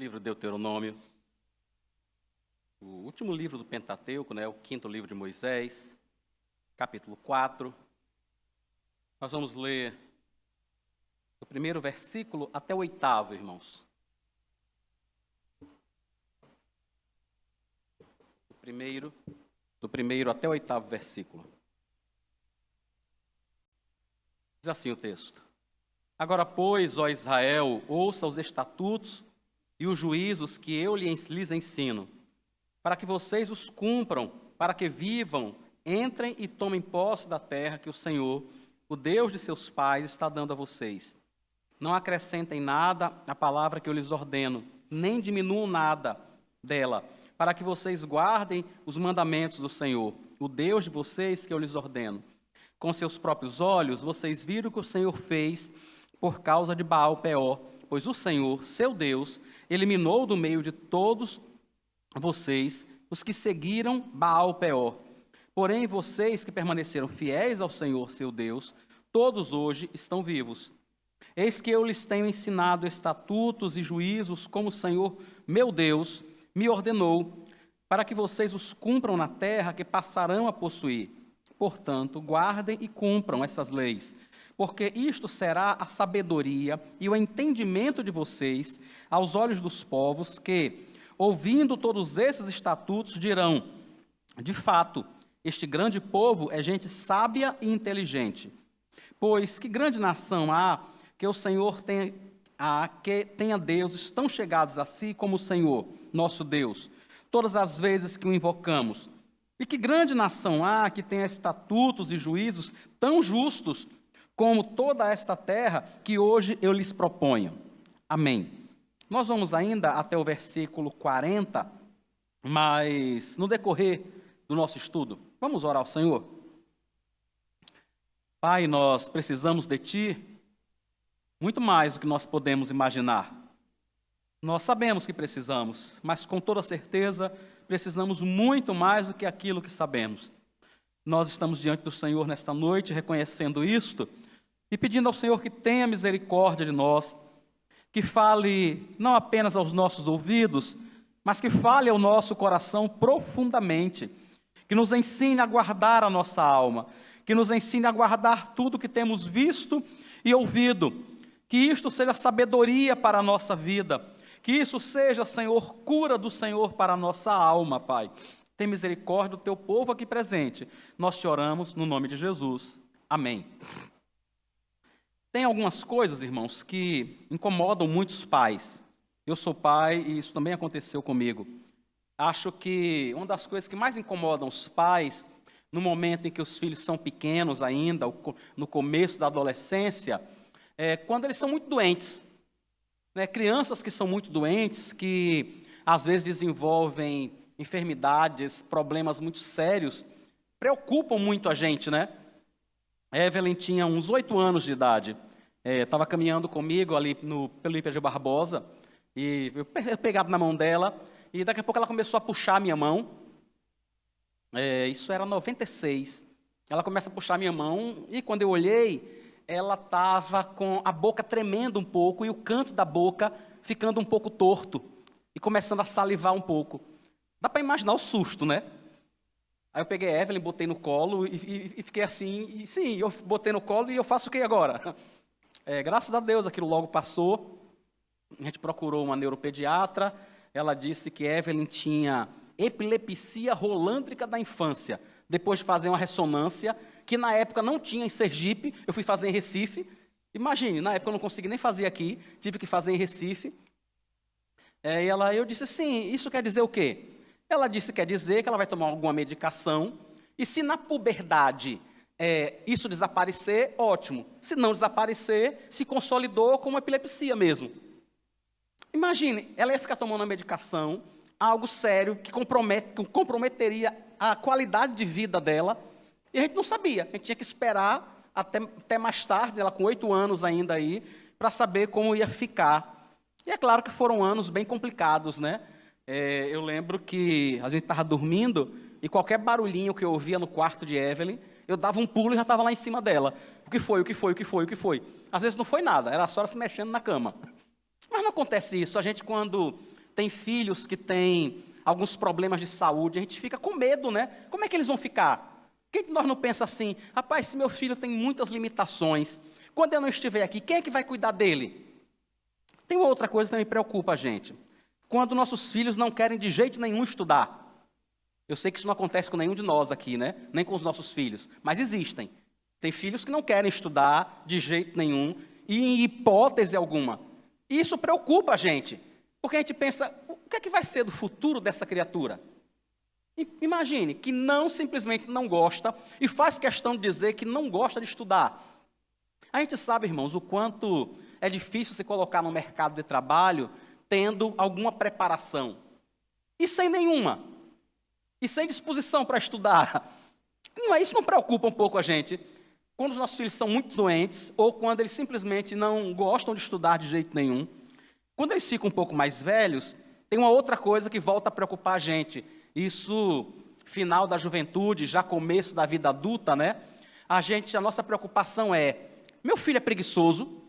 livro de Deuteronômio, o último livro do Pentateuco, né, o quinto livro de Moisés, capítulo 4. Nós vamos ler do primeiro versículo até o oitavo, irmãos. Do primeiro até o oitavo versículo. Diz assim o texto: Agora, pois, ó Israel, ouça os estatutos e os juízos que eu lhes ensino, para que vocês os cumpram, para que vivam, entrem e tomem posse da terra que o Senhor, o Deus de seus pais, está dando a vocês. Não acrescentem nada à palavra que eu lhes ordeno, nem diminuam nada dela, para que vocês guardem os mandamentos do Senhor, o Deus de vocês que eu lhes ordeno. Com seus próprios olhos, vocês viram o que o Senhor fez por causa de Baal-Peor, pois o Senhor, seu Deus, eliminou do meio de todos vocês os que seguiram Baal-Peor. Porém, vocês que permaneceram fiéis ao Senhor, seu Deus, todos hoje estão vivos. Eis que eu lhes tenho ensinado estatutos e juízos, como o Senhor, meu Deus, me ordenou, para que vocês os cumpram na terra que passarão a possuir. Portanto, guardem e cumpram essas leis, porque isto será a sabedoria e o entendimento de vocês aos olhos dos povos que, ouvindo todos esses estatutos, dirão: de fato, este grande povo é gente sábia e inteligente. Pois que grande nação há que o Senhor tenha deuses tão chegados a si como o Senhor, nosso Deus, todas as vezes que o invocamos? E que grande nação há que tenha estatutos e juízos tão justos como toda esta terra que hoje eu lhes proponho? Amém. Nós vamos ainda até o versículo 40, mas no decorrer do nosso estudo, vamos orar ao Senhor? Pai, nós precisamos de Ti muito mais do que nós podemos imaginar. Nós sabemos que precisamos, mas com toda certeza precisamos muito mais do que aquilo que sabemos. Nós estamos diante do Senhor nesta noite, reconhecendo isto e pedindo ao Senhor que tenha misericórdia de nós, que fale não apenas aos nossos ouvidos, mas que fale ao nosso coração profundamente, que nos ensine a guardar a nossa alma, que nos ensine a guardar tudo que temos visto e ouvido, que isto seja sabedoria para a nossa vida, que isso seja, Senhor, cura do Senhor para a nossa alma, Pai. Tem misericórdia do Teu povo aqui presente. Nós te oramos no nome de Jesus. Amém. Tem algumas coisas, irmãos, que incomodam muitos pais. Eu sou pai e isso também aconteceu comigo. Acho que uma das coisas que mais incomodam os pais, no momento em que os filhos são pequenos ainda, no começo da adolescência, é quando eles são muito doentes. Crianças que são muito doentes, que às vezes desenvolvem enfermidades, problemas muito sérios, preocupam muito a gente, né? Evelyn tinha uns 8 anos de idade, estava caminhando comigo ali pelo IPG Barbosa, e eu pegava na mão dela, e daqui a pouco ela começou a puxar a minha mão, isso era 96, ela começa a puxar a minha mão, e quando eu olhei, ela estava com a boca tremendo um pouco, e o canto da boca ficando um pouco torto, e começando a salivar um pouco. Dá para imaginar o susto, né? Aí eu peguei a Evelyn, botei no colo e fiquei assim, e sim, eu botei no colo e eu faço o que agora? Graças a Deus aquilo logo passou, a gente procurou uma neuropediatra, ela disse que Evelyn tinha epilepsia rolântrica da infância, depois de fazer uma ressonância, que na época não tinha em Sergipe, eu fui fazer em Recife, imagine, na época eu não consegui nem fazer aqui, tive que fazer em Recife, eu disse, sim, isso quer dizer o quê? Ela disse que quer dizer que ela vai tomar alguma medicação, e se na puberdade isso desaparecer, ótimo. Se não desaparecer, se consolidou como epilepsia mesmo. Imagine, ela ia ficar tomando a medicação, algo sério, que comprometeria a qualidade de vida dela, e a gente não sabia, a gente tinha que esperar até mais tarde, ela com 8 anos ainda aí, para saber como ia ficar. E é claro que foram anos bem complicados, né? Eu lembro que a gente estava dormindo e qualquer barulhinho que eu ouvia no quarto de Evelyn, eu dava um pulo e já estava lá em cima dela. O que foi? Às vezes não foi nada, era só ela se mexendo na cama. Mas Mas não acontece isso. A gente, quando tem filhos que têm alguns problemas de saúde, a gente fica com medo, né? Como é que eles vão ficar? Quem de nós não pensa assim, rapaz, se meu filho tem muitas limitações, quando eu não estiver aqui, quem é que vai cuidar dele? Tem uma outra coisa que também preocupa a gente. Quando nossos filhos não querem de jeito nenhum estudar. Eu sei que isso não acontece com nenhum de nós aqui, né? Nem com os nossos filhos, mas existem. Tem filhos que não querem estudar de jeito nenhum, e em hipótese alguma. E isso preocupa a gente, porque a gente pensa, o que é que vai ser do futuro dessa criatura? Imagine que não simplesmente não gosta, e faz questão de dizer que não gosta de estudar. A gente sabe, irmãos, o quanto é difícil se colocar no mercado de trabalho tendo alguma preparação. E sem nenhuma. E sem disposição para estudar. Isso não preocupa um pouco a gente. Quando os nossos filhos são muito doentes, ou quando eles simplesmente não gostam de estudar de jeito nenhum. Quando eles ficam um pouco mais velhos, tem uma outra coisa que volta a preocupar a gente. Isso, final da juventude, já começo da vida adulta, né? A nossa preocupação é, meu filho é preguiçoso?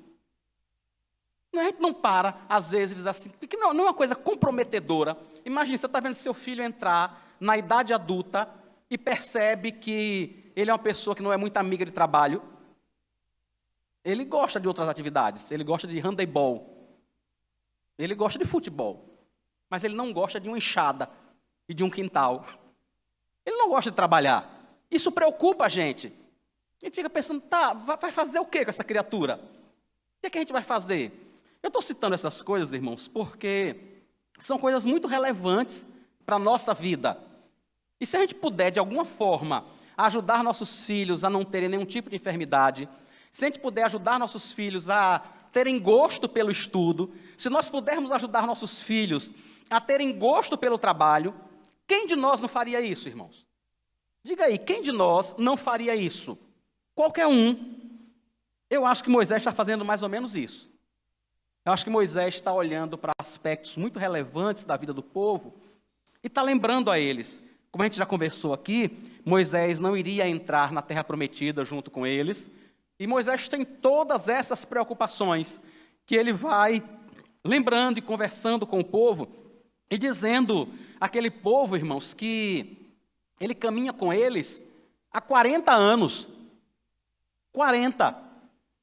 A gente não para, às vezes, diz assim, porque não é uma coisa comprometedora. Imagine, você está vendo seu filho entrar na idade adulta e percebe que ele é uma pessoa que não é muito amiga de trabalho. Ele gosta de outras atividades, ele gosta de handebol, ele gosta de futebol, mas ele não gosta de uma enxada e de um quintal. Ele não gosta de trabalhar. Isso preocupa a gente. A gente fica pensando, vai fazer o quê com essa criatura? O que a gente vai fazer? Eu estou citando essas coisas, irmãos, porque são coisas muito relevantes para a nossa vida. E se a gente puder, de alguma forma, ajudar nossos filhos a não terem nenhum tipo de enfermidade, se a gente puder ajudar nossos filhos a terem gosto pelo estudo, se nós pudermos ajudar nossos filhos a terem gosto pelo trabalho, quem de nós não faria isso, irmãos? Diga aí, quem de nós não faria isso? Qualquer um. Eu acho que Moisés está fazendo mais ou menos isso. Eu acho que Moisés está olhando para aspectos muito relevantes da vida do povo e está lembrando a eles. Como a gente já conversou aqui, Moisés não iria entrar na terra prometida junto com eles. E Moisés tem todas essas preocupações que ele vai lembrando e conversando com o povo e dizendo àquele povo, irmãos, que ele caminha com eles há 40 anos. 40.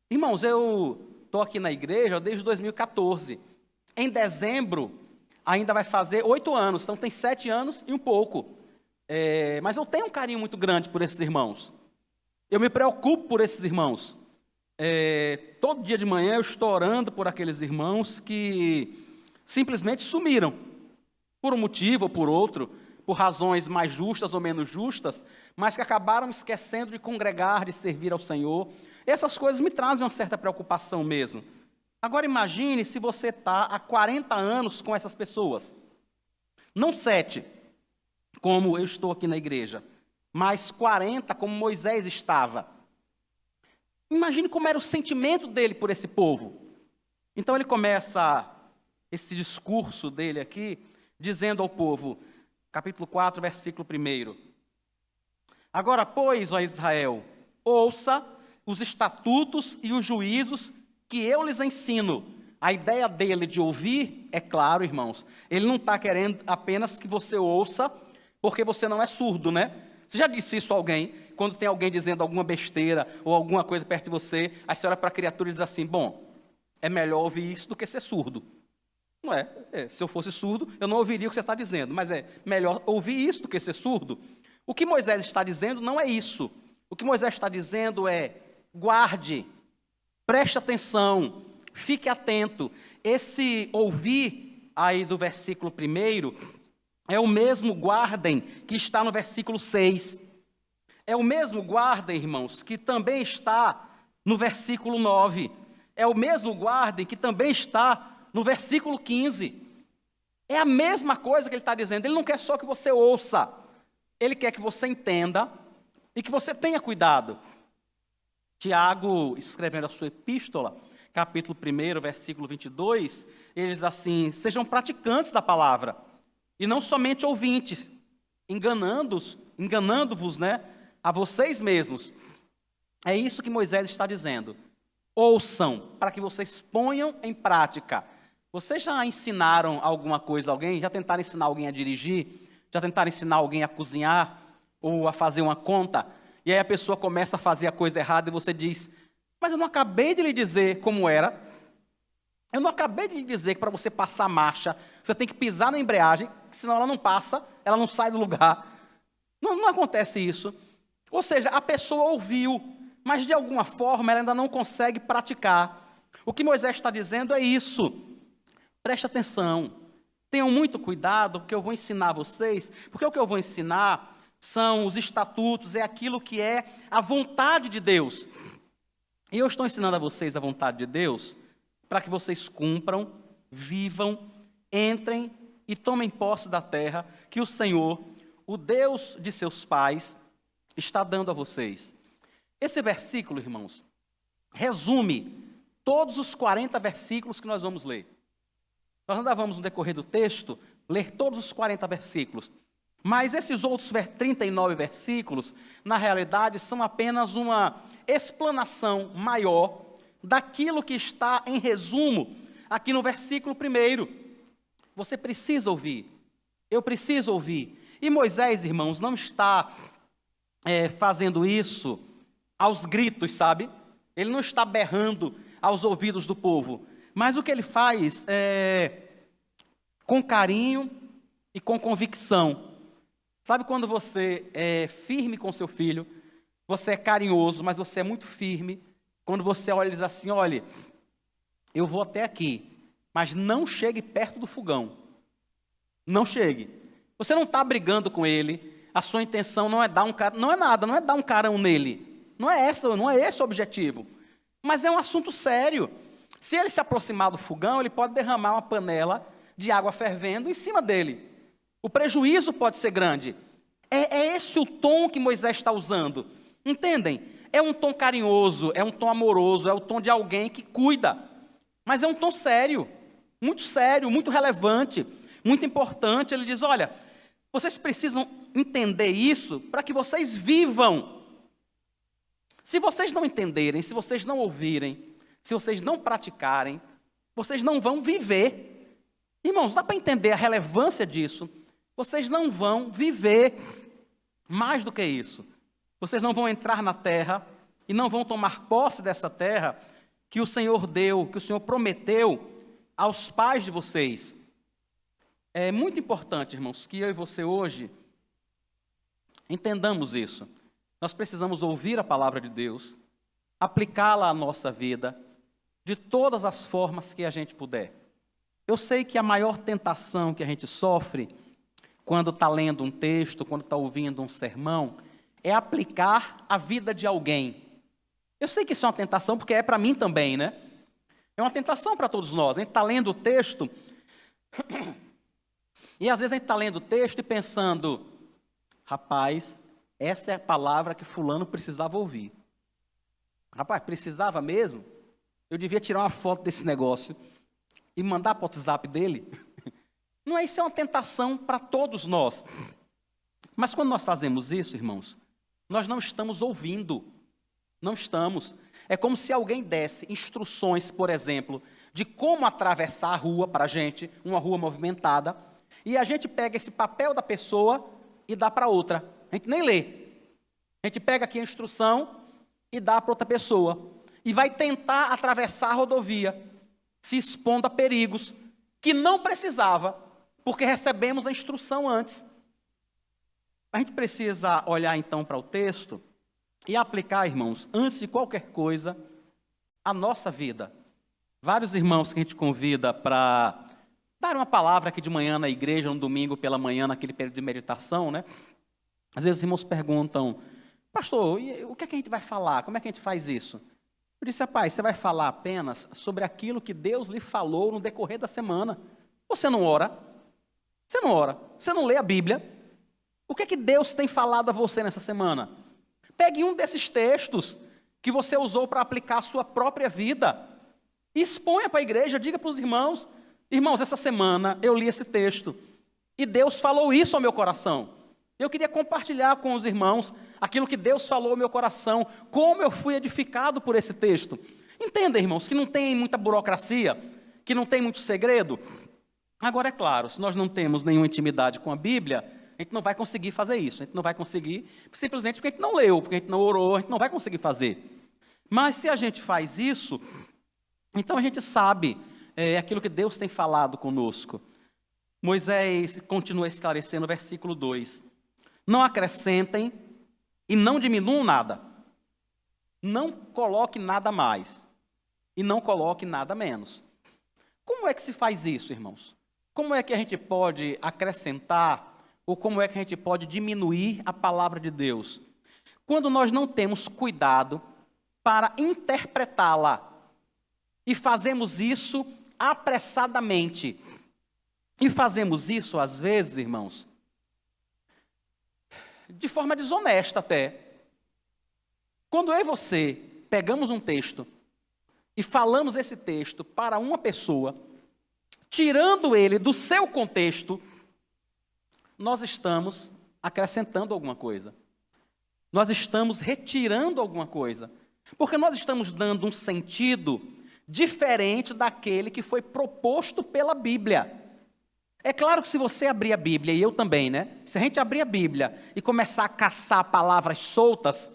Irmãos, eu estou aqui na igreja desde 2014. Em dezembro, ainda vai fazer 8 anos, então tem 7 anos e um pouco. Mas eu tenho um carinho muito grande por esses irmãos. Eu me preocupo por esses irmãos. Todo dia de manhã eu estou orando por aqueles irmãos que simplesmente sumiram. Por um motivo ou por outro, por razões mais justas ou menos justas, mas que acabaram esquecendo de congregar, de servir ao Senhor. Essas coisas me trazem uma certa preocupação mesmo. Agora imagine se você está há 40 anos com essas pessoas. Não 7, como eu estou aqui na igreja, mas 40, como Moisés estava. Imagine como era o sentimento dele por esse povo. Então ele começa esse discurso dele aqui, dizendo ao povo, capítulo 4, versículo 1. Agora, pois, ó Israel, ouça os estatutos e os juízos que eu lhes ensino. A ideia dele de ouvir, é claro, irmãos, ele não está querendo apenas que você ouça, porque você não é surdo, né? Você já disse isso a alguém, quando tem alguém dizendo alguma besteira ou alguma coisa perto de você, aí você olha para a criatura e diz assim, bom, é melhor ouvir isso do que ser surdo. Não é? Se eu fosse surdo, eu não ouviria o que você está dizendo, mas é melhor ouvir isso do que ser surdo. O que Moisés está dizendo não é isso. O que Moisés está dizendo é, guarde, preste atenção, fique atento. Esse ouvir aí do versículo 1 é o mesmo guardem que está no versículo 6. É o mesmo guardem, irmãos, que também está no versículo 9. É o mesmo guardem que também está no versículo 15. É a mesma coisa que ele está dizendo. Ele não quer só que você ouça. Ele quer que você entenda e que você tenha cuidado. Tiago, escrevendo a sua epístola, capítulo 1, versículo 22, ele diz assim, sejam praticantes da palavra, e não somente ouvintes, enganando-vos, né, a vocês mesmos. É isso que Moisés está dizendo. Ouçam, para que vocês ponham em prática. Vocês já ensinaram alguma coisa a alguém? Já tentaram ensinar alguém a dirigir? Já tentaram ensinar alguém a cozinhar? Ou a fazer uma conta? E aí a pessoa começa a fazer a coisa errada e você diz, mas eu não acabei de lhe dizer como era. Eu não acabei de lhe dizer que para você passar a marcha, você tem que pisar na embreagem, senão ela não passa, ela não sai do lugar. Não acontece isso. Ou seja, a pessoa ouviu, mas de alguma forma ela ainda não consegue praticar. O que Moisés está dizendo é isso. Preste atenção. Tenham muito cuidado, porque eu vou ensinar vocês, porque o que eu vou ensinar são os estatutos, é aquilo que é a vontade de Deus. E eu estou ensinando a vocês a vontade de Deus para que vocês cumpram, vivam, entrem e tomem posse da terra que o Senhor, o Deus de seus pais, está dando a vocês. Esse versículo, irmãos, resume todos os 40 versículos que nós vamos ler. Nós ainda vamos, no decorrer do texto, ler todos os 40 versículos. Mas esses outros 39 versículos, na realidade, são apenas uma explanação maior daquilo que está em resumo aqui no versículo 1. Você precisa ouvir. Eu preciso ouvir. E Moisés, irmãos, não está fazendo isso aos gritos, sabe? Ele não está berrando aos ouvidos do povo. Mas o que ele faz é com carinho e com convicção. Sabe quando você é firme com seu filho, você é carinhoso, mas você é muito firme. Quando você olha e diz assim, olha, eu vou até aqui, mas não chegue perto do fogão. Não chegue. Você não está brigando com ele, a sua intenção não é dar um carão, não é nada, não é dar um carão nele. Não é esse o objetivo. Mas é um assunto sério. Se ele se aproximar do fogão, ele pode derramar uma panela de água fervendo em cima dele. O prejuízo pode ser grande. É esse o tom que Moisés está usando. Entendem? É um tom carinhoso, é um tom amoroso, é o tom de alguém que cuida. Mas é um tom sério, muito relevante, muito importante. Ele diz, olha, vocês precisam entender isso para que vocês vivam. Se vocês não entenderem, se vocês não ouvirem, se vocês não praticarem, vocês não vão viver. Irmãos, dá para entender a relevância disso? Vocês não vão viver. Mais do que isso, vocês não vão entrar na terra e não vão tomar posse dessa terra que o Senhor deu, que o Senhor prometeu aos pais de vocês. É muito importante, irmãos, que eu e você hoje entendamos isso. Nós precisamos ouvir a palavra de Deus, aplicá-la à nossa vida, de todas as formas que a gente puder. Eu sei que a maior tentação que a gente sofre quando está lendo um texto, quando está ouvindo um sermão, é aplicar a vida de alguém. Eu sei que isso é uma tentação, porque é para mim também, né? É uma tentação para todos nós. A gente está lendo o texto, e às vezes a gente está lendo o texto e pensando, rapaz, essa é a palavra que fulano precisava ouvir. Rapaz, precisava mesmo? Eu devia tirar uma foto desse negócio e mandar para o WhatsApp dele. Não é isso, é uma tentação para todos nós. Mas quando nós fazemos isso, irmãos, nós não estamos ouvindo. Não estamos. É como se alguém desse instruções, por exemplo, de como atravessar a rua para a gente, uma rua movimentada, e a gente pega esse papel da pessoa e dá para outra. A gente nem lê. A gente pega aqui a instrução e dá para outra pessoa. E vai tentar atravessar a rodovia, se expondo a perigos que não precisava, porque recebemos a instrução antes. A gente precisa olhar então para o texto e aplicar, irmãos, antes de qualquer coisa, a nossa vida. Vários irmãos que a gente convida para dar uma palavra aqui de manhã na igreja, no domingo pela manhã, naquele período de meditação, né? Às vezes os irmãos perguntam, pastor, o que é que a gente vai falar? Como é que a gente faz isso? Eu disse, rapaz, você vai falar apenas sobre aquilo que Deus lhe falou no decorrer da semana. Você não ora? Você não ora? Você não lê a Bíblia? O que é que Deus tem falado a você nessa semana? Pegue um desses textos que você usou para aplicar a sua própria vida. E exponha para a igreja, diga para os irmãos, irmãos, essa semana eu li esse texto e Deus falou isso ao meu coração. Eu queria compartilhar com os irmãos aquilo que Deus falou ao meu coração, como eu fui edificado por esse texto. Entenda, irmãos, que não tem muita burocracia, que não tem muito segredo? Agora, é claro, se nós não temos nenhuma intimidade com a Bíblia, a gente não vai conseguir fazer isso. A gente não vai conseguir, simplesmente porque a gente não leu, porque a gente não orou, a gente não vai conseguir fazer. Mas se a gente faz isso, então a gente sabe aquilo que Deus tem falado conosco. Moisés continua a esclarecer no versículo 2. Não acrescentem e não diminuam nada. Não coloque nada mais e não coloque nada menos. Como é que se faz isso, irmãos? Como é que a gente pode acrescentar ou como é que a gente pode diminuir a palavra de Deus? Quando nós não temos cuidado para interpretá-la e fazemos isso apressadamente. E fazemos isso, às vezes, irmãos, de forma desonesta até. Quando eu e você pegamos um texto e falamos esse texto para uma pessoa, tirando ele do seu contexto, nós estamos acrescentando alguma coisa. Nós estamos retirando alguma coisa. Porque nós estamos dando um sentido diferente daquele que foi proposto pela Bíblia. É claro que se você abrir a Bíblia, e eu também, né? Se a gente abrir a Bíblia e começar a caçar palavras soltas,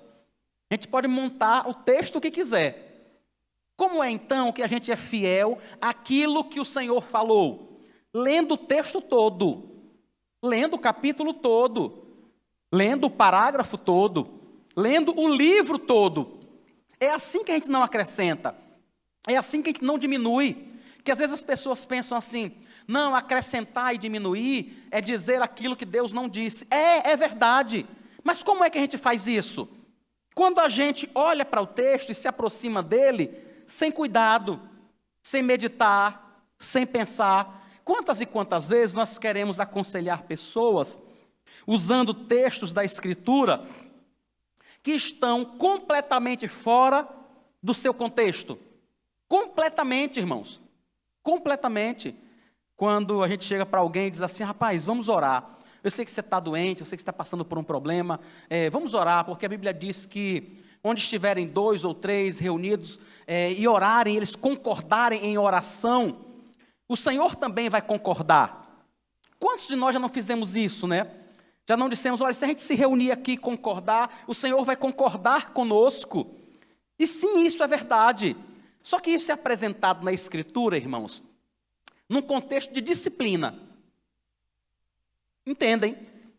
a gente pode montar o texto que quiser. Como é então que a gente é fiel àquilo que o Senhor falou? Lendo o texto todo, lendo o capítulo todo, lendo o parágrafo todo, lendo o livro todo. É assim que a gente não acrescenta, é assim que a gente não diminui. Que às vezes as pessoas pensam assim, não, acrescentar e diminuir é dizer aquilo que Deus não disse. É verdade, mas como é que a gente faz isso? Quando a gente olha para o texto e se aproxima dele, sem cuidado, sem meditar, sem pensar. Quantas e quantas vezes nós queremos aconselhar pessoas usando textos da Escritura que estão completamente fora do seu contexto? Completamente, irmãos. Completamente. Quando a gente chega para alguém e diz assim, rapaz, vamos orar. Eu sei que você está doente, eu sei que você está passando por um problema. Vamos orar, porque a Bíblia diz que onde estiverem 2 ou 3 reunidos e orarem, eles concordarem em oração, o Senhor também vai concordar. Quantos de nós já não fizemos isso, né? Já não dissemos, olha, se a gente se reunir aqui e concordar, o Senhor vai concordar conosco. E sim, isso é verdade. Só que isso é apresentado na Escritura, irmãos, num contexto de disciplina. Entendem?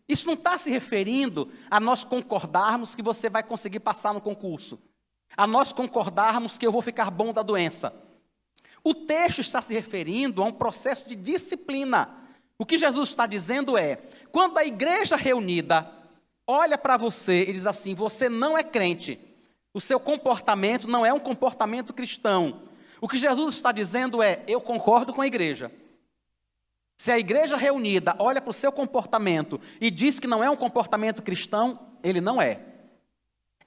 Isso não está se referindo a nós concordarmos que você vai conseguir passar no concurso. A nós concordarmos que eu vou ficar bom da doença. O texto está se referindo a um processo de disciplina. O que Jesus está dizendo é, quando a igreja reunida olha para você e diz assim, você não é crente, o seu comportamento não é um comportamento cristão. O que Jesus está dizendo é, eu concordo com a igreja. Se a igreja reunida olha para o seu comportamento e diz que não é um comportamento cristão, ele não é.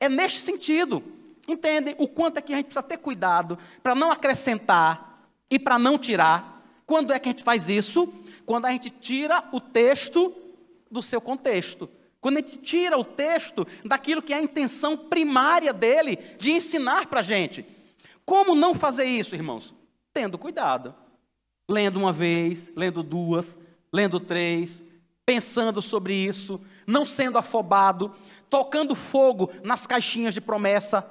É neste sentido. Entendem o quanto é que a gente precisa ter cuidado para não acrescentar e para não tirar. Quando é que a gente faz isso? Quando a gente tira o texto do seu contexto. Quando a gente tira o texto daquilo que é a intenção primária dele de ensinar para a gente. Como não fazer isso, irmãos? Tendo cuidado. Lendo uma vez, lendo 2, lendo 3, pensando sobre isso, não sendo afobado, tocando fogo nas caixinhas de promessa.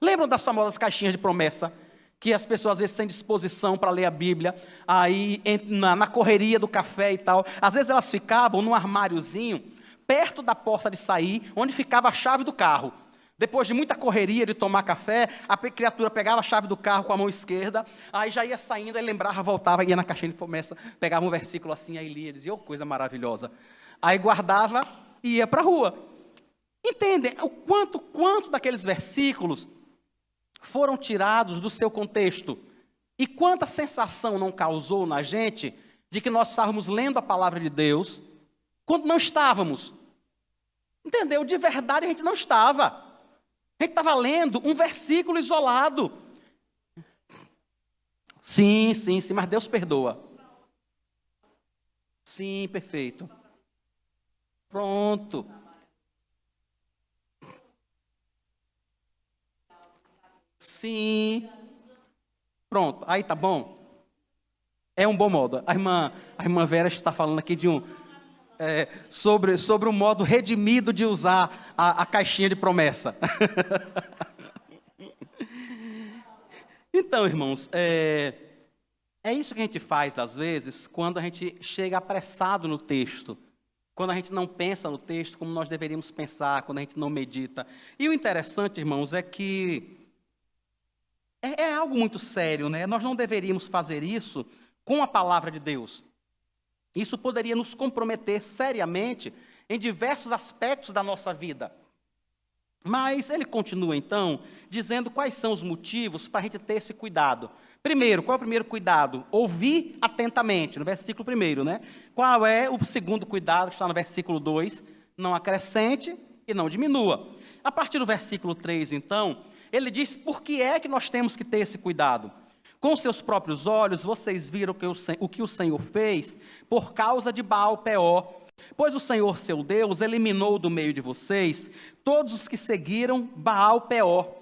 Lembram das famosas caixinhas de promessa? Que as pessoas às vezes têm disposição para ler a Bíblia, aí na correria do café e tal. Às vezes elas ficavam num armáriozinho, perto da porta de sair, onde ficava a chave do carro. Depois de muita correria de tomar café, a criatura pegava a chave do carro com a mão esquerda, aí já ia saindo, aí lembrava, voltava, ia na caixinha de promessa, pegava um versículo assim, aí lia, dizia, coisa maravilhosa. Aí guardava e ia para a rua. Entendem o quanto daqueles versículos foram tirados do seu contexto? E quanta sensação não causou na gente de que nós estávamos lendo a palavra de Deus, quando não estávamos. Entendeu? De verdade a gente não estava. A gente estava lendo um versículo isolado. Sim, mas Deus perdoa. Sim, perfeito. Pronto. Sim. Pronto, aí tá bom? É um bom modo. A irmã Vera está falando aqui de sobre o modo redimido de usar a caixinha de promessa. Então, irmãos, é isso que a gente faz, às vezes, quando a gente chega apressado no texto, quando a gente não pensa no texto como nós deveríamos pensar, quando a gente não medita. E o interessante, irmãos, é que é algo muito sério, né? Nós não deveríamos fazer isso com a palavra de Deus. Isso poderia nos comprometer seriamente em diversos aspectos da nossa vida. Mas ele continua, então, dizendo quais são os motivos para a gente ter esse cuidado. Primeiro, qual é o primeiro cuidado? Ouvir atentamente, no versículo 1, né? Qual é o segundo cuidado, que está no versículo 2? Não acrescente e não diminua. A partir do versículo 3, então, ele diz por que é que nós temos que ter esse cuidado. Com seus próprios olhos, vocês viram o que o Senhor fez por causa de Baal-Peor. Pois o Senhor, seu Deus, eliminou do meio de vocês todos os que seguiram Baal-Peor.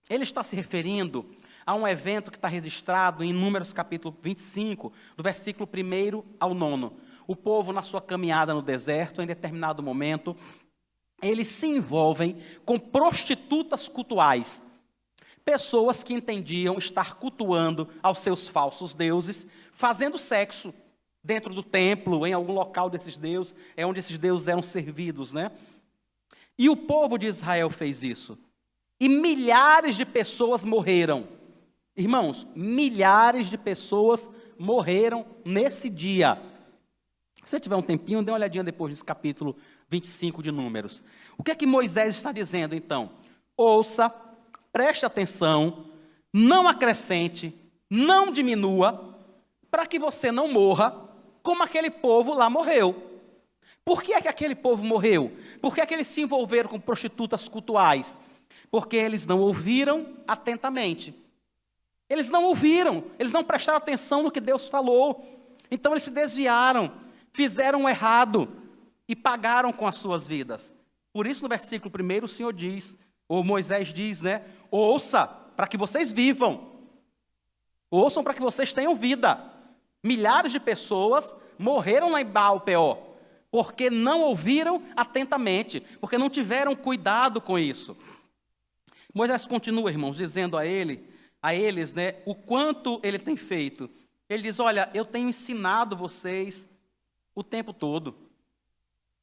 Ele está se referindo a um evento que está registrado em Números capítulo 25, do versículo 1 ao 9. O povo, na sua caminhada no deserto, em determinado momento, eles se envolvem com prostitutas cultuais. Pessoas que entendiam estar cultuando aos seus falsos deuses, fazendo sexo dentro do templo, em algum local desses deuses, é onde esses deuses eram servidos, né? E o povo de Israel fez isso. E milhares de pessoas morreram. Irmãos, milhares de pessoas morreram nesse dia. Se você tiver um tempinho, dê uma olhadinha depois desse capítulo 25 de Números. O que é que Moisés está dizendo, então? Ouça, preste atenção, não acrescente, não diminua, para que você não morra como aquele povo lá morreu. Por que é que aquele povo morreu? Por que é que eles se envolveram com prostitutas cultuais? Porque eles não ouviram atentamente. Eles não ouviram, eles não prestaram atenção no que Deus falou. Então eles se desviaram, fizeram o errado e pagaram com as suas vidas. Por isso no versículo 1 o Senhor diz, ou Moisés diz, né? Ouça, para que vocês vivam. Ouçam para que vocês tenham vida. Milhares de pessoas morreram lá em Baal-Peor, porque não ouviram atentamente, porque não tiveram cuidado com isso. Moisés continua, irmãos, dizendo a eles, né, o quanto ele tem feito. Ele diz, olha, eu tenho ensinado vocês o tempo todo.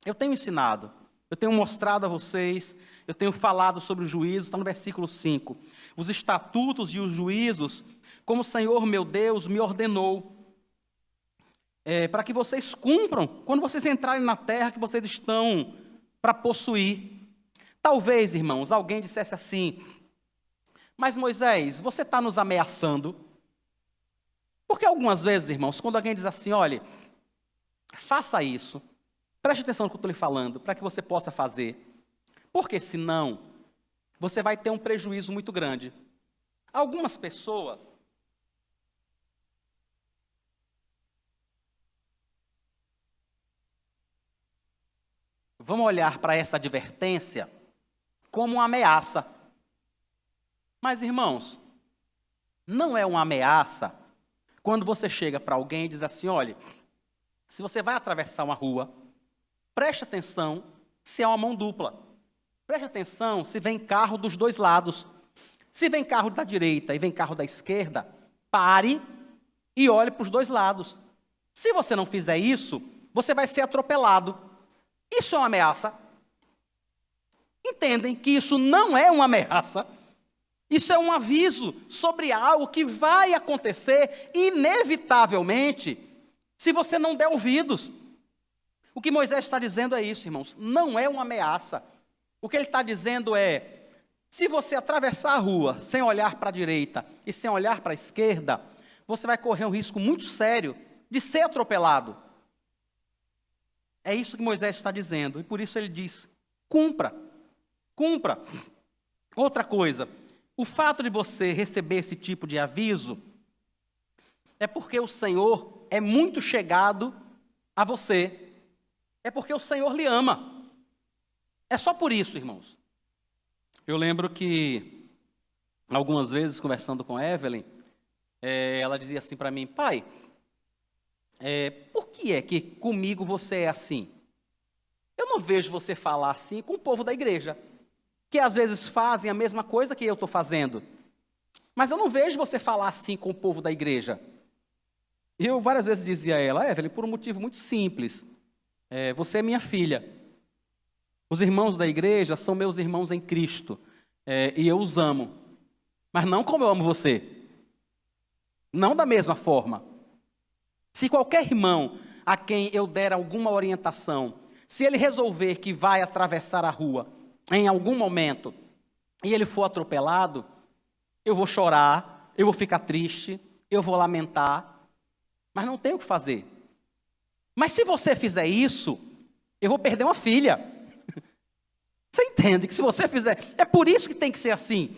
Eu tenho ensinado, eu tenho mostrado a vocês, eu tenho falado sobre os juízos, está no versículo 5. Os estatutos e os juízos, como o Senhor meu Deus me ordenou, para que vocês cumpram quando vocês entrarem na terra que vocês estão para possuir. Talvez, irmãos, alguém dissesse assim, mas Moisés, você está nos ameaçando? Porque algumas vezes, irmãos, quando alguém diz assim, olha, faça isso, preste atenção no que eu estou lhe falando, para que você possa fazer, porque senão você vai ter um prejuízo muito grande. Algumas pessoas vão olhar para essa advertência como uma ameaça. Mas, irmãos, não é uma ameaça quando você chega para alguém e diz assim, olha, se você vai atravessar uma rua, preste atenção se é uma mão dupla. Preste atenção se vem carro dos dois lados. Se vem carro da direita e vem carro da esquerda, pare e olhe para os dois lados. Se você não fizer isso, você vai ser atropelado. Isso é uma ameaça. Entendem que isso não é uma ameaça. Isso é um aviso sobre algo que vai acontecer inevitavelmente se você não der ouvidos. O que Moisés está dizendo é isso, irmãos. Não é uma ameaça. O que ele está dizendo é, se você atravessar a rua sem olhar para a direita e sem olhar para a esquerda, você vai correr um risco muito sério de ser atropelado. É isso que Moisés está dizendo. E por isso ele diz, cumpra. Cumpra. Outra coisa, o fato de você receber esse tipo de aviso é porque o Senhor é muito chegado a você. É porque o Senhor lhe ama. É só por isso, irmãos. Eu lembro que, algumas vezes, conversando com a Evelyn, ela dizia assim para mim, pai, por que é que comigo você é assim? Eu não vejo você falar assim com o povo da igreja, que às vezes fazem a mesma coisa que eu estou fazendo. Mas eu não vejo você falar assim com o povo da igreja. Eu várias vezes dizia a ela, Evelyn, por um motivo muito simples. Você é minha filha. Os irmãos da igreja são meus irmãos em Cristo. E eu os amo. Mas não como eu amo você. Não da mesma forma. Se qualquer irmão a quem eu der alguma orientação, se ele resolver que vai atravessar a rua em algum momento e ele for atropelado, eu vou chorar, eu vou ficar triste, eu vou lamentar, mas não tenho o que fazer. Mas se você fizer isso, eu vou perder uma filha. Você entende que se você fizer... É por isso que tem que ser assim.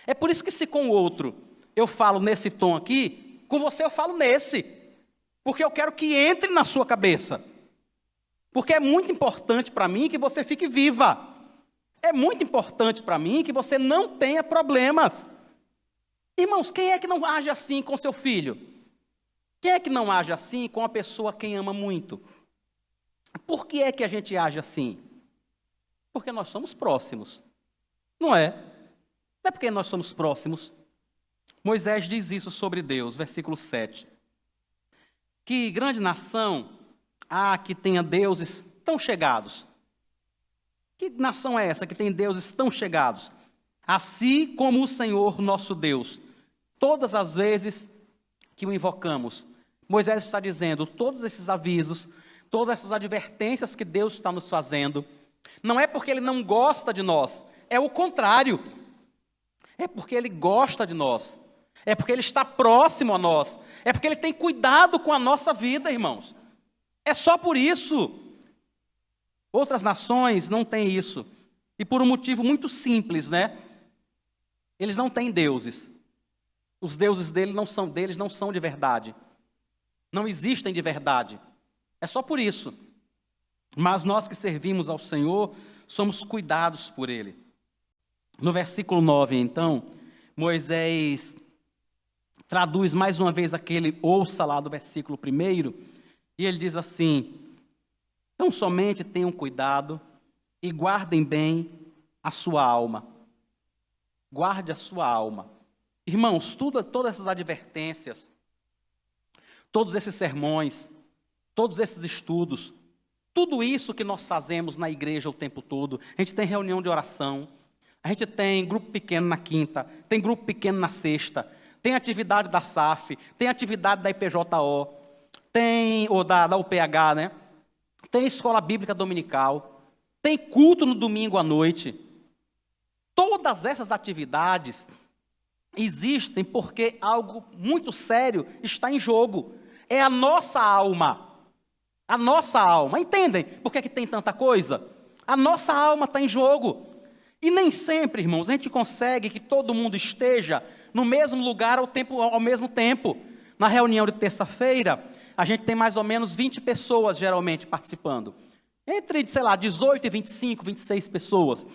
É por isso que se com o outro eu falo nesse tom aqui, com você eu falo nesse. Porque eu quero que entre na sua cabeça. Porque é muito importante para mim que você fique viva. É muito importante para mim que você não tenha problemas. Irmãos, quem é que não age assim com seu filho? Quem é que não age assim com a pessoa a quem ama muito? Por que é que a gente age assim? Porque nós somos próximos. Não é? Não é porque nós somos próximos. Moisés diz isso sobre Deus, versículo 7. Que grande nação há que tenha deuses tão chegados. Que nação é essa que tem deuses tão chegados? Assim como o Senhor nosso Deus, todas as vezes que o invocamos. Moisés está dizendo, todos esses avisos, todas essas advertências que Deus está nos fazendo, não é porque Ele não gosta de nós, é o contrário. É porque Ele gosta de nós. É porque Ele está próximo a nós. É porque Ele tem cuidado com a nossa vida, irmãos. É só por isso. Outras nações não têm isso. E por um motivo muito simples, né? Eles não têm deuses. Os deuses deles não são de verdade. Não existem de verdade. É só por isso. Mas nós que servimos ao Senhor, somos cuidados por Ele. No versículo 9, então, Moisés traduz mais uma vez aquele ouça lá do versículo 1, e ele diz assim, então somente tenham cuidado e guardem bem a sua alma. Guarde a sua alma. Irmãos, todas essas advertências, todos esses sermões, todos esses estudos, tudo isso que nós fazemos na igreja o tempo todo, a gente tem reunião de oração, a gente tem grupo pequeno na quinta, tem grupo pequeno na sexta, tem atividade da SAF, tem atividade da IPJO, ou da UPH, né? Tem escola bíblica dominical, tem culto no domingo à noite. Todas essas atividades existem porque algo muito sério está em jogo. É a nossa alma. A nossa alma. Entendem por que tem tanta coisa? A nossa alma está em jogo. E nem sempre, irmãos, a gente consegue que todo mundo esteja no mesmo lugar ao mesmo tempo. Na reunião de terça-feira, a gente tem mais ou menos 20 pessoas, geralmente, participando. Entre, 18 e 25, 26 pessoas.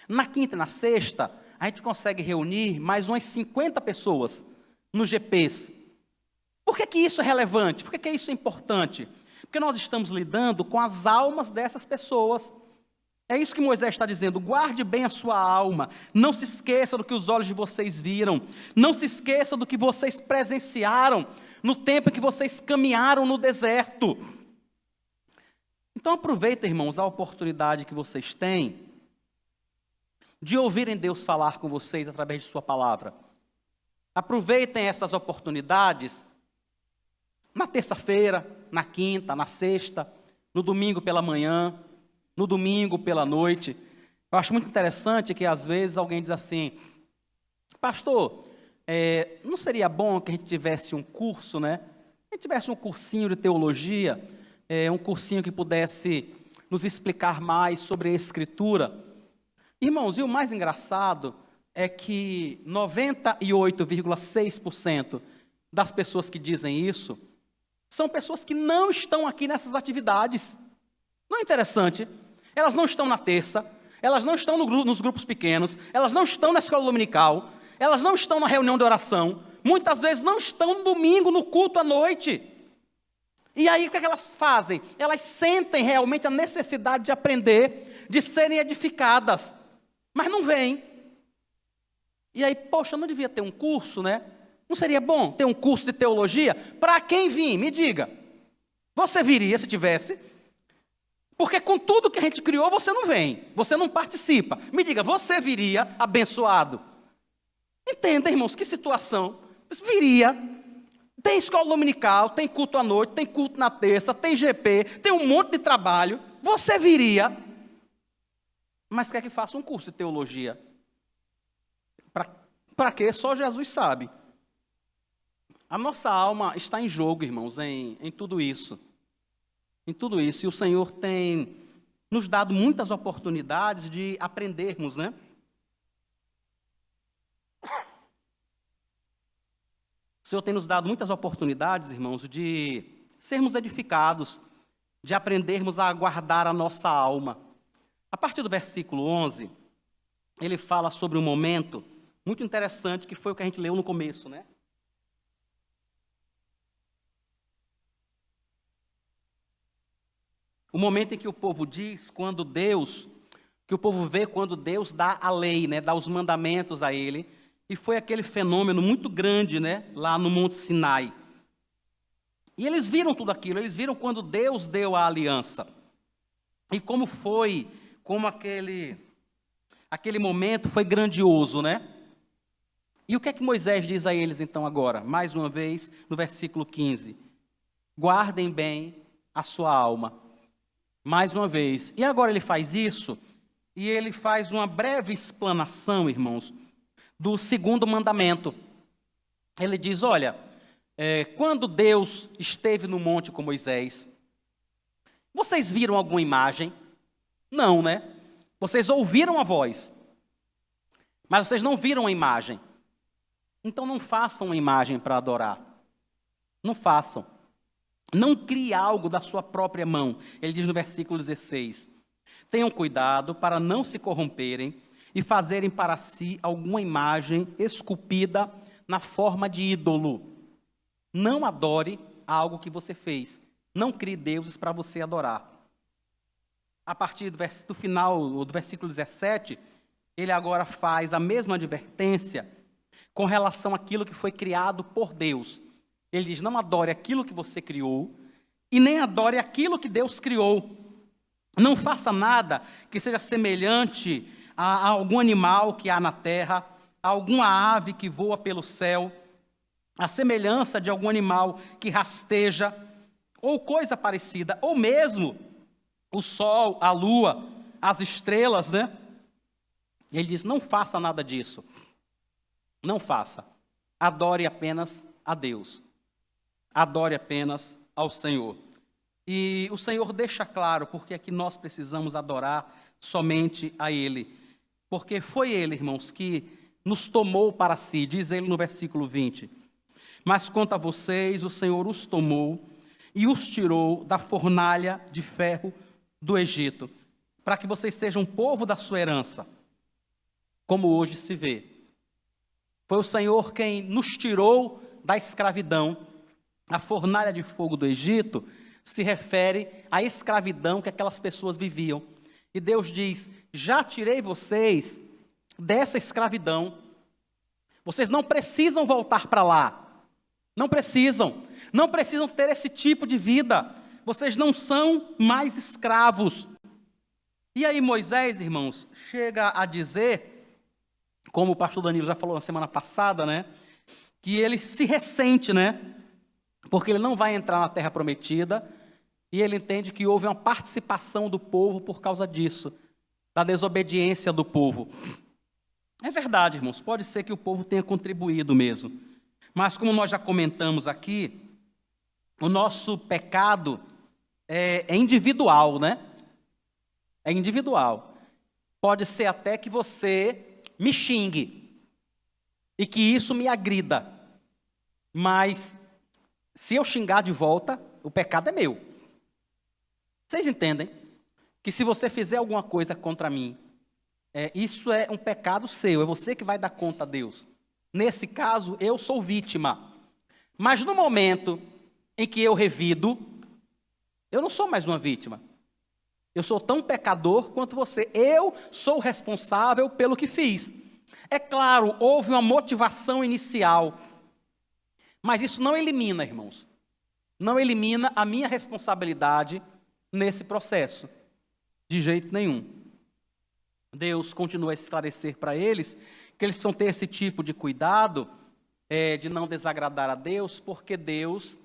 Na quinta e na sexta, a gente consegue reunir mais umas 50 pessoas nos GPs. Por que isso é relevante? Por que isso é importante? Porque nós estamos lidando com as almas dessas pessoas. É isso que Moisés está dizendo, guarde bem a sua alma, não se esqueça do que os olhos de vocês viram, não se esqueça do que vocês presenciaram no tempo em que vocês caminharam no deserto. Então aproveita, irmãos, a oportunidade que vocês têm de ouvirem Deus falar com vocês através de sua palavra. Aproveitem essas oportunidades na terça-feira, na quinta, na sexta, no domingo pela manhã, no domingo pela noite. Eu acho muito interessante que às vezes alguém diz assim, pastor, não seria bom que a gente tivesse um curso, né? A gente tivesse um cursinho de teologia, um cursinho que pudesse nos explicar mais sobre a Escritura. Irmãos, e o mais engraçado é que 98,6% das pessoas que dizem isso são pessoas que não estão aqui nessas atividades. Não é interessante? Elas não estão na terça, elas não estão nos grupos pequenos, elas não estão na escola dominical, elas não estão na reunião de oração, muitas vezes não estão no domingo, no culto à noite. E aí o que é que elas fazem? Elas sentem realmente a necessidade de aprender, de serem edificadas, mas não vêm. E aí, poxa, não devia ter um curso, né? Não seria bom ter um curso de teologia? Para quem vir? Me diga. Você viria se tivesse? Porque com tudo que a gente criou, você não vem, você não participa. Me diga, você viria abençoado? Entenda, irmãos, que situação. Viria. Tem escola dominical, tem culto à noite, tem culto na terça, tem GP, tem um monte de trabalho. Você viria, mas quer que faça um curso de teologia. Para quê? Só Jesus sabe. A nossa alma está em jogo, irmãos, em tudo isso. Em tudo isso. E o Senhor tem nos dado muitas oportunidades de aprendermos, né? O Senhor tem nos dado muitas oportunidades, irmãos, de sermos edificados, de aprendermos a guardar a nossa alma. A partir do versículo 11, ele fala sobre um momento muito interessante, que foi o que a gente leu no começo, né? O momento em que o povo diz, quando Deus, que o povo vê quando Deus dá a lei, né? Dá os mandamentos a ele. E foi aquele fenômeno muito grande, né, lá no Monte Sinai. E eles viram tudo aquilo, eles viram quando Deus deu a aliança. E como foi, como aquele momento foi grandioso, né? E o que é que Moisés diz a eles então agora? Mais uma vez, no versículo 15. Guardem bem a sua alma. Mais uma vez. E agora ele faz isso, e ele faz uma breve explanação, irmãos, do segundo mandamento. Ele diz, olha, quando Deus esteve no monte com Moisés, vocês viram alguma imagem? Não, né? Vocês ouviram a voz, mas vocês não viram a imagem. Então não façam uma imagem para adorar. Não façam. Não crie algo da sua própria mão. Ele diz no versículo 16, tenham cuidado para não se corromperem e fazerem para si alguma imagem esculpida na forma de ídolo. Não adore algo que você fez. Não crie deuses para você adorar. A partir do final do versículo 17, ele agora faz a mesma advertência com relação àquilo que foi criado por Deus. Ele diz, não adore aquilo que você criou e nem adore aquilo que Deus criou. Não faça nada que seja semelhante a algum animal que há na terra, a alguma ave que voa pelo céu, a semelhança de algum animal que rasteja, ou coisa parecida, ou mesmo o sol, a lua, as estrelas, né? Ele diz, não faça nada disso. Não faça. Adore apenas a Deus. Adore apenas ao Senhor. E o Senhor deixa claro porque é que nós precisamos adorar somente a Ele. Porque foi Ele, irmãos, que nos tomou para si, diz ele no versículo 20. Mas quanto a vocês, o Senhor os tomou e os tirou da fornalha de ferro do Egito, para que vocês sejam um povo da sua herança, como hoje se vê. Foi o Senhor quem nos tirou da escravidão. A fornalha de fogo do Egito se refere à escravidão que aquelas pessoas viviam. E Deus diz, já tirei vocês dessa escravidão. Vocês não precisam voltar para lá. Não precisam. Não precisam ter esse tipo de vida. Vocês não são mais escravos. E aí Moisés, irmãos, chega a dizer, como o pastor Danilo já falou na semana passada, né? Que ele se ressente, né? Porque ele não vai entrar na terra prometida. E ele entende que houve uma participação do povo por causa disso, da desobediência do povo. É verdade, irmãos, pode ser que o povo tenha contribuído mesmo. Mas como nós já comentamos aqui, o nosso pecado é individual, né? É individual. Pode ser até que você me xingue e que isso me agrida. Mas se eu xingar de volta, o pecado é meu. Vocês entendem que se você fizer alguma coisa contra mim, isso é um pecado seu, é você que vai dar conta a Deus. Nesse caso, eu sou vítima. Mas no momento em que eu revido, Eu não sou mais uma vítima. Eu sou tão pecador quanto você. Eu sou responsável pelo que fiz. É claro, houve uma motivação inicial. Mas isso não elimina, irmãos. Não elimina a minha responsabilidade nesse processo. De jeito nenhum. Deus continua a esclarecer para eles que eles precisam ter esse tipo de cuidado, de não desagradar a Deus, porque Deus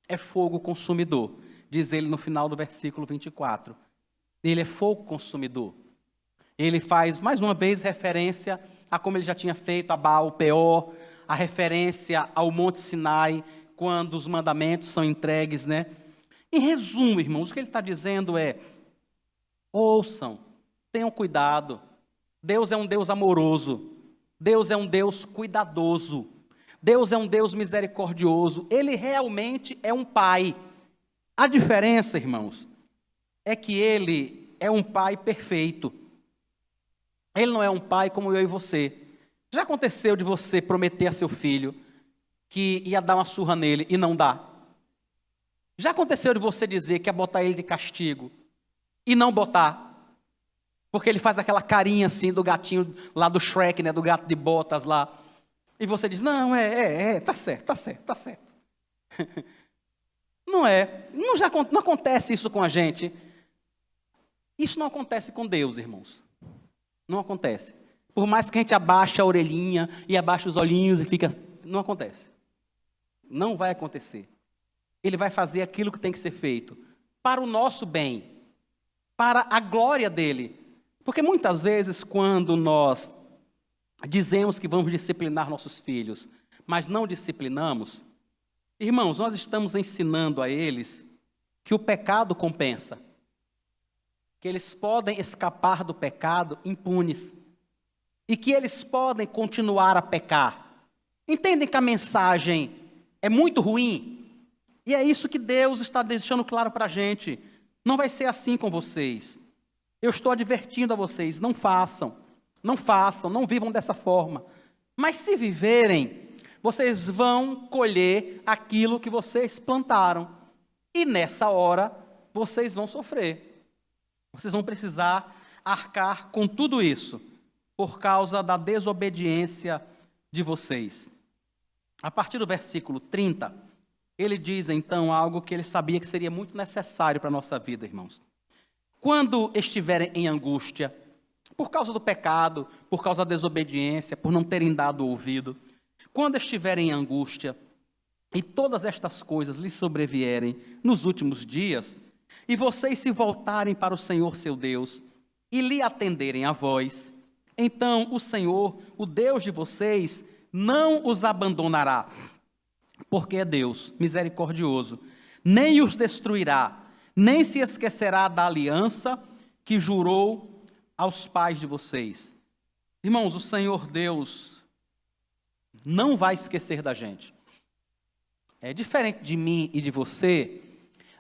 é fogo consumidor. Diz ele no final do versículo 24. Ele é fogo consumidor. Ele faz, mais uma vez, referência a como ele já tinha feito a Baal Peor, a referência ao Monte Sinai, quando os mandamentos são entregues, né? Em resumo, irmãos, o que ele está dizendo é: ouçam, tenham cuidado. Deus é um Deus amoroso. Deus é um Deus cuidadoso. Deus é um Deus misericordioso. Ele realmente é um pai. A diferença, irmãos, é que ele é um pai perfeito. Ele não é um pai como eu e você. Já aconteceu de você prometer a seu filho que ia dar uma surra nele e não dá? Já aconteceu de você dizer que ia botar ele de castigo e não botar? Porque ele faz aquela carinha assim do gatinho lá do Shrek, né, do gato de botas lá. E você diz: não, tá certo, tá certo, tá certo. Não é. Não acontece isso com a gente. Isso não acontece com Deus, irmãos. Não acontece. Por mais que a gente abaixe a orelhinha e abaixe os olhinhos e fica... Não acontece. Não vai acontecer. Ele vai fazer aquilo que tem que ser feito para o nosso bem, para a glória dele. Porque muitas vezes, quando nós dizemos que vamos disciplinar nossos filhos, mas não disciplinamos, irmãos, nós estamos ensinando a eles que o pecado compensa, que eles podem escapar do pecado impunes e que eles podem continuar a pecar. Entendem que a mensagem é muito ruim? E é isso que Deus está deixando claro para a gente. Não vai ser assim com vocês. Eu estou advertindo a vocês: não façam, não vivam dessa forma. Mas se viverem, vocês vão colher aquilo que vocês plantaram. E nessa hora, vocês vão sofrer. Vocês vão precisar arcar com tudo isso, por causa da desobediência de vocês. A partir do versículo 30, ele diz então algo que ele sabia que seria muito necessário para a nossa vida, irmãos. Quando estiverem em angústia, por causa do pecado, por causa da desobediência, por não terem dado ouvido, quando estiverem em angústia e todas estas coisas lhes sobrevierem nos últimos dias, e vocês se voltarem para o Senhor seu Deus e lhe atenderem a voz, então o Senhor, o Deus de vocês, não os abandonará, porque é Deus misericordioso, nem os destruirá, nem se esquecerá da aliança que jurou aos pais de vocês. Irmãos, o Senhor Deus não vai esquecer da gente. É diferente de mim e de você.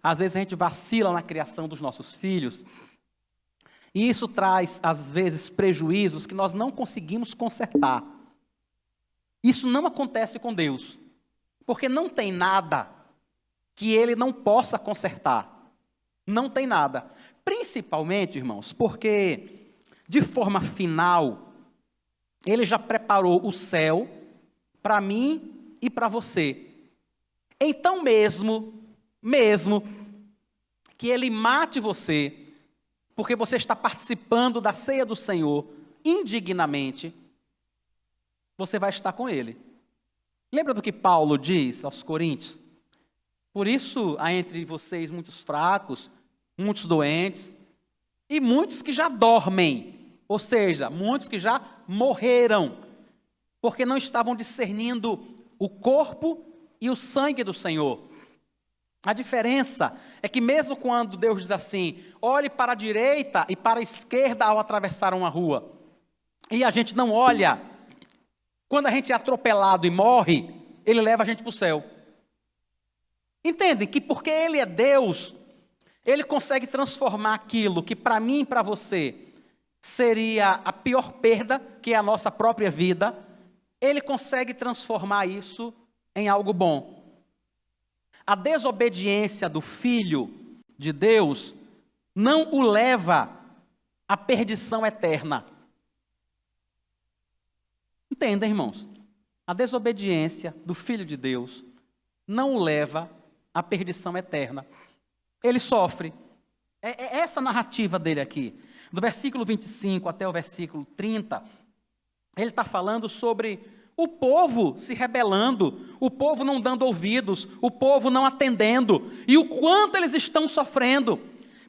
Às vezes a gente vacila na criação dos nossos filhos, e isso traz, às vezes, prejuízos que nós não conseguimos consertar. Isso não acontece com Deus, porque não tem nada que Ele não possa consertar. Não tem nada. Principalmente, irmãos, porque, de forma final, Ele já preparou o céu para mim e para você. Então mesmo que Ele mate você, porque você está participando da ceia do Senhor indignamente, você vai estar com Ele. Lembra do que Paulo diz aos Coríntios? Por isso há entre vocês muitos fracos, muitos doentes, e muitos que já dormem, ou seja, muitos que já morreram, porque não estavam discernindo o corpo e o sangue do Senhor. A diferença é que mesmo quando Deus diz assim: olhe para a direita e para a esquerda ao atravessar uma rua, e a gente não olha, quando a gente é atropelado e morre, Ele leva a gente para o céu. Entendem que porque Ele é Deus, Ele consegue transformar aquilo que para mim e para você seria a pior perda, que é a nossa própria vida, Ele consegue transformar isso em algo bom. A desobediência do filho de Deus não o leva à perdição eterna. Entenda, irmãos, a desobediência do Filho de Deus não o leva à perdição eterna. Ele sofre. É essa a narrativa dele aqui. Do versículo 25 até o versículo 30, ele está falando sobre o povo se rebelando, o povo não dando ouvidos, o povo não atendendo, e o quanto eles estão sofrendo.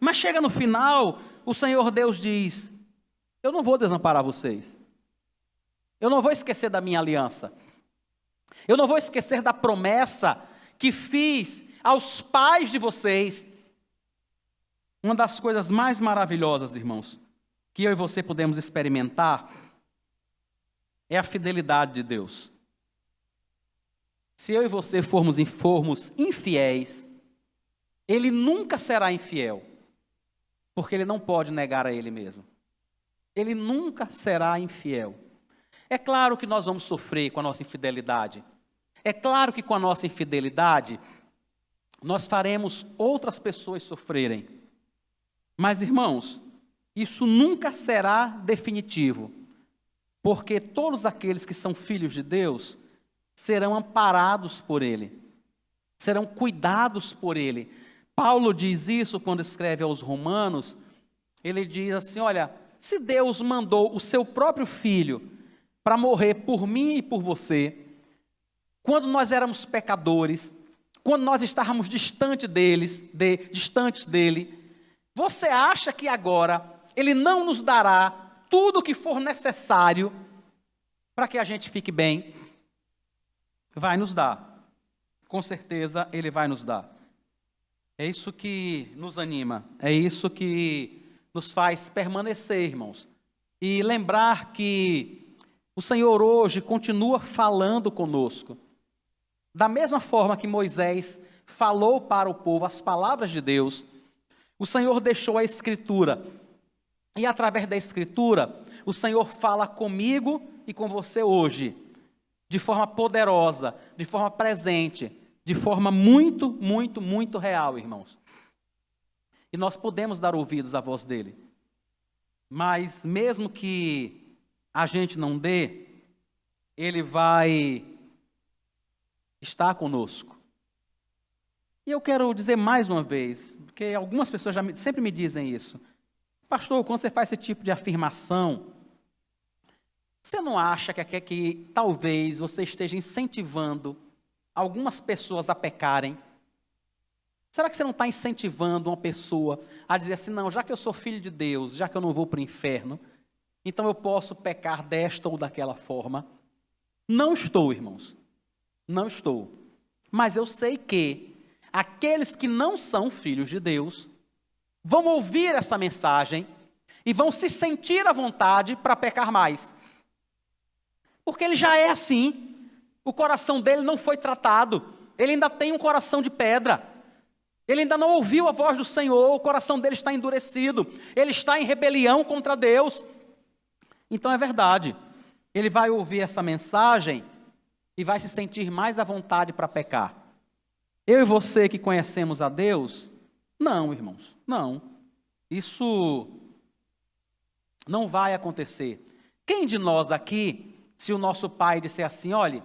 Mas chega no final, o Senhor Deus diz: eu não vou desamparar vocês. Eu não vou esquecer da minha aliança. Eu não vou esquecer da promessa que fiz aos pais de vocês. Uma das coisas mais maravilhosas, irmãos, que eu e você podemos experimentar é a fidelidade de Deus. Se eu e você formos infiéis, Ele nunca será infiel, porque Ele não pode negar a Ele mesmo. Ele nunca será infiel. É claro que nós vamos sofrer com a nossa infidelidade. É claro que com a nossa infidelidade, nós faremos outras pessoas sofrerem. Mas, irmãos, isso nunca será definitivo, porque todos aqueles que são filhos de Deus serão amparados por Ele, serão cuidados por Ele. Paulo diz isso quando escreve aos Romanos. Ele diz assim: olha, se Deus mandou o seu próprio Filho para morrer por mim e por você, quando nós éramos pecadores, quando nós estávamos distantes dele, você acha que agora Ele não nos dará tudo o que for necessário para que a gente fique bem? Vai nos dar. Com certeza Ele vai nos dar. É isso que nos anima, é isso que nos faz permanecer, irmãos. E lembrar que o Senhor hoje continua falando conosco. Da mesma forma que Moisés falou para o povo as palavras de Deus, o Senhor deixou a Escritura. E através da Escritura, o Senhor fala comigo e com você hoje, de forma poderosa, de forma presente, de forma muito, muito, muito real, irmãos. E nós podemos dar ouvidos à voz dele. Mas mesmo que a gente não dê, ele vai estar conosco. E eu quero dizer mais uma vez, porque algumas pessoas sempre me dizem isso: pastor, quando você faz esse tipo de afirmação, você não acha que talvez você esteja incentivando algumas pessoas a pecarem? Será que você não está incentivando uma pessoa a dizer assim: não, já que eu sou filho de Deus, já que eu não vou para o inferno, então eu posso pecar desta ou daquela forma? Não estou, irmãos. Não estou. Mas eu sei que aqueles que não são filhos de Deus vão ouvir essa mensagem e vão se sentir à vontade para pecar mais. Porque ele já é assim. O coração dele não foi tratado. Ele ainda tem um coração de pedra. Ele ainda não ouviu a voz do Senhor. O coração dele está endurecido. Ele está em rebelião contra Deus. Então é verdade. Ele vai ouvir essa mensagem e vai se sentir mais à vontade para pecar. Eu e você que conhecemos a Deus, não, irmãos, não. Isso não vai acontecer. Quem de nós aqui, se o nosso pai disser assim: olhe,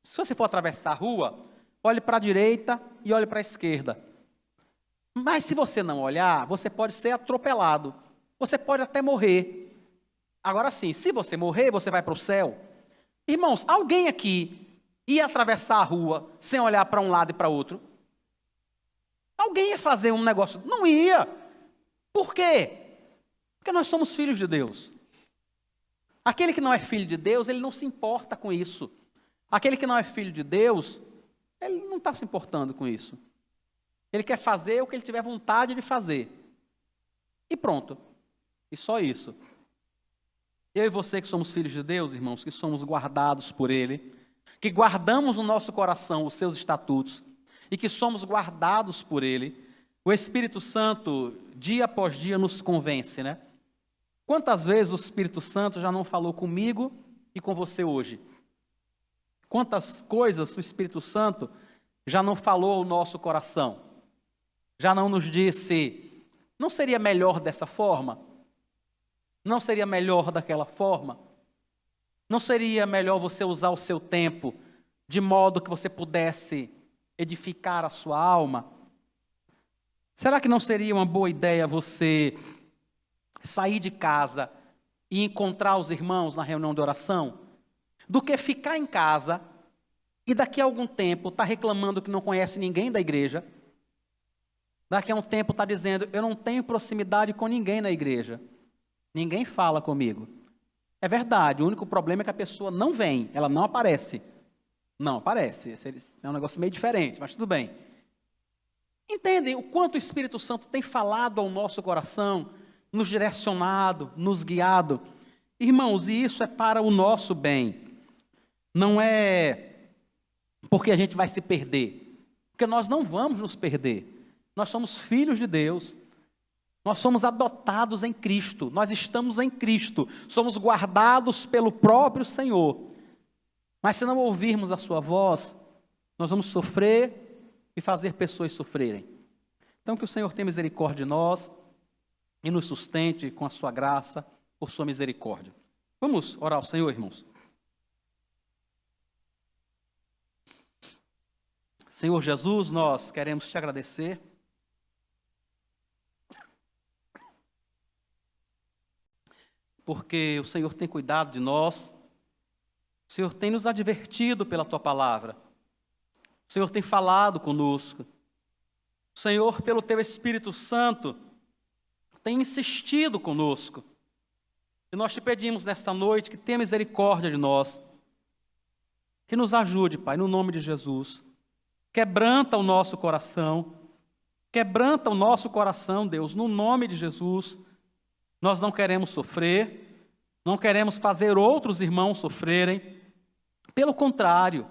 se você for atravessar a rua, olhe para a direita e olhe para a esquerda. Mas se você não olhar, você pode ser atropelado. Você pode até morrer. Agora sim, se você morrer, você vai para o céu. Irmãos, alguém aqui ia atravessar a rua sem olhar para um lado e para outro? Alguém ia fazer um negócio? Não ia. Por quê? Porque nós somos filhos de Deus. Aquele que não é filho de Deus, ele não se importa com isso. Aquele que não é filho de Deus, ele não está se importando com isso. Ele quer fazer o que ele tiver vontade de fazer. E pronto. E só isso. Eu e você que somos filhos de Deus, irmãos, que somos guardados por Ele, que guardamos no nosso coração os seus estatutos e que somos guardados por Ele, o Espírito Santo, dia após dia, nos convence, né? Quantas vezes o Espírito Santo já não falou comigo e com você hoje? Quantas coisas o Espírito Santo já não falou ao nosso coração? já não nos disse: não seria melhor dessa forma? Não seria melhor daquela forma? Não seria melhor você usar o seu tempo de modo que você pudesse edificar a sua alma? Será que não seria uma boa ideia você sair de casa e encontrar os irmãos na reunião de oração, do que ficar em casa e daqui a algum tempo estar reclamando que não conhece ninguém da igreja, daqui a um tempo estar dizendo: eu não tenho proximidade com ninguém na igreja, ninguém fala comigo. É verdade, o único problema é que a pessoa não vem, ela não aparece. Não aparece, esse é um negócio meio diferente, mas tudo bem. Entendem o quanto o Espírito Santo tem falado ao nosso coração, nos direcionado, nos guiado? Irmãos, e isso é para o nosso bem. Não é porque a gente vai se perder, porque nós não vamos nos perder. Nós somos filhos de Deus, nós somos adotados em Cristo, nós estamos em Cristo, somos guardados pelo próprio Senhor. Mas se não ouvirmos a sua voz, nós vamos sofrer e fazer pessoas sofrerem. Então que o Senhor tenha misericórdia de nós e nos sustente com a sua graça, por sua misericórdia. Vamos orar ao Senhor, irmãos. Senhor Jesus, nós queremos te agradecer porque o Senhor tem cuidado de nós, o Senhor tem nos advertido pela tua palavra, o Senhor tem falado conosco, o Senhor, pelo teu Espírito Santo, tem insistido conosco. E nós te pedimos nesta noite que tenha misericórdia de nós, que nos ajude, Pai, no nome de Jesus. Quebranta o nosso coração, Deus, no nome de Jesus. Nós não queremos sofrer, não queremos fazer outros irmãos sofrerem. Pelo contrário,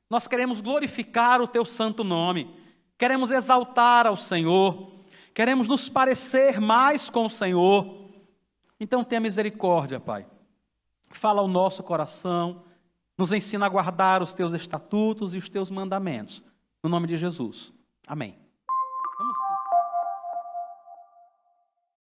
nós queremos glorificar o teu santo nome, queremos exaltar ao Senhor, queremos nos parecer mais com o Senhor. Então tenha misericórdia, Pai. Fala ao nosso coração, nos ensina a guardar os teus estatutos e os teus mandamentos. No nome de Jesus. Amém. Vamos.